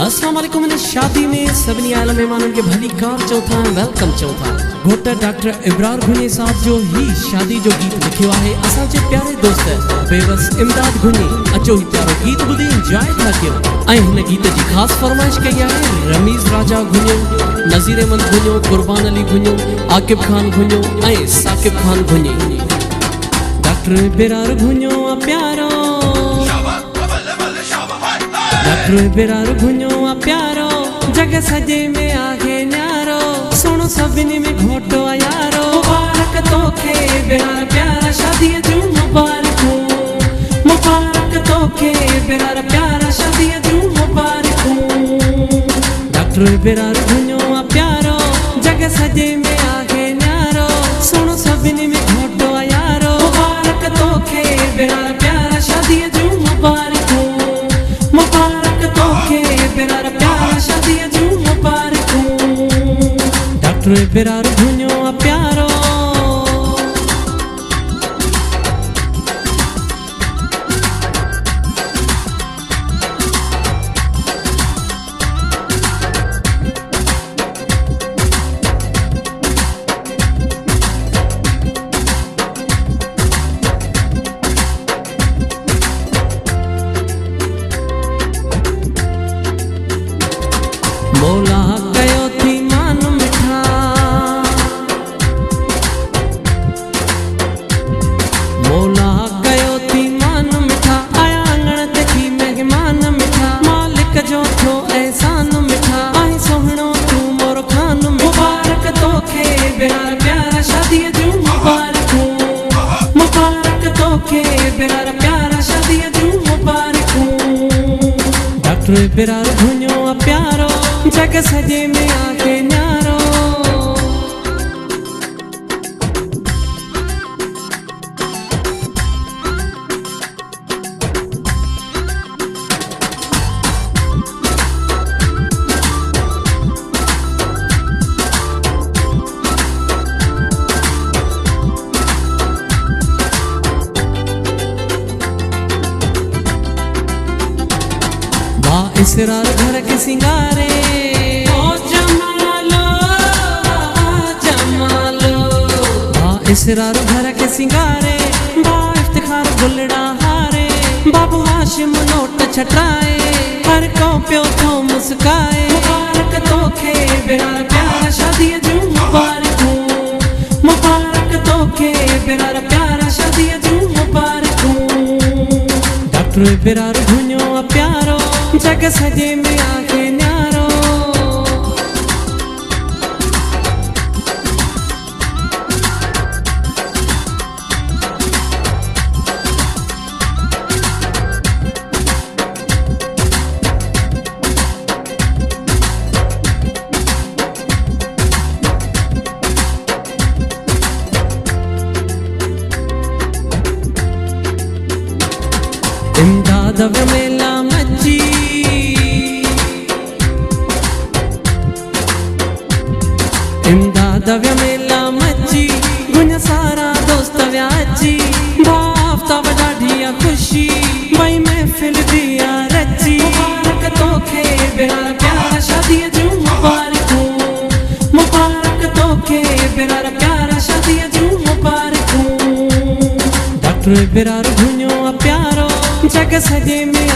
अस्सलाम वालेकुम। शादी में सभी आलम मेहमानन के भली कार चौथा वेलकम चौथा घोट डॉक्टर इब्रार घुने साहब जो ही शादी जो गीत लिखियो है असांजे प्यारे दोस्त बेवस इमदाद घुने अचो ही प्यारो गीत ॿुधी इंजॉय था कयो। हिन गीत की खास फरमाइश कई है रमीज़ राजा घुनियो, नज़ीर अहमद घुनियो, कुर्बान अली घुनियो, आकिब खान घुनियो ऐं साकिब खान घुने। डॉक्टर इब्रार घुनियो प्यारो, डॉक्टर इब्रार घुनियो प्यारो, जग सजे में आहे न्यारो, सुनो सभिनी में घोटो यारो। मुबारक तोखे इब्रार प्यारा शादी जूं मुबारकूं, मुबारक तोखे इब्रार प्यारा शादी जूं मुबारकूं। डॉक्टर इब्रार घुनियो प्यारो, जग सजे में आहे न्यारो, सुनो सभिनी में घोटो यारो। मुबारक तोखे इब्रार प्यारा शादी जूं मुबारकूं, मुबारक तोखे इब्रार प्यारा शादी जूं मुबारकूं। डॉक्टर इब्रार घुनियो प्यारो, मौला कयो थी मान मिठा, मौला कयो थी मान मिठा, आया आंगण ते थी मेहमान मिठा, मालिक जो थो एहसान मिठा, आई सोहणो तू मोर खान। मुबारक तोखे इब्रार प्यारा शादी जूं मुबारकूं, मुबारक तोखे इब्रार प्यारा शादी जूं मुबारकूं। डॉक्टर इब्रार घुनियो प्यारो, जग सजे में आके न्यारो। इसरार घर के सिंगारे ओ जमालो, जमालो इसरार घर के सिंगारे, बा इफ्तिखार गुलड़ा हारे, बाबू हाशिम नोट छटाए, हर को प्यो थो मुस्काए। मुबारक तोखे इब्रार प्यारा शादी जूं मुबारकूं, मुबारक तोखे इब्रार प्यारा शादी जूं मुबारकूं। डॉक्टर इब्रार घुनियो प्यारो, जग सजे में आके न्यारो। इमदाद मेला मची, इमदाद मेला मची, गुन सारा दोस्त व्याची, बाफ्ता ॾाढी खुशी, भई महफिल दिया रची। मुबारक तोखे इब्रार प्यारा शादी जूं मुबारकूं, मुबारक तोखे इब्रार प्यारा शादी जूं मुबारकूं। डॉक्टर इब्रार घुनियो प्यारो, जग सजे में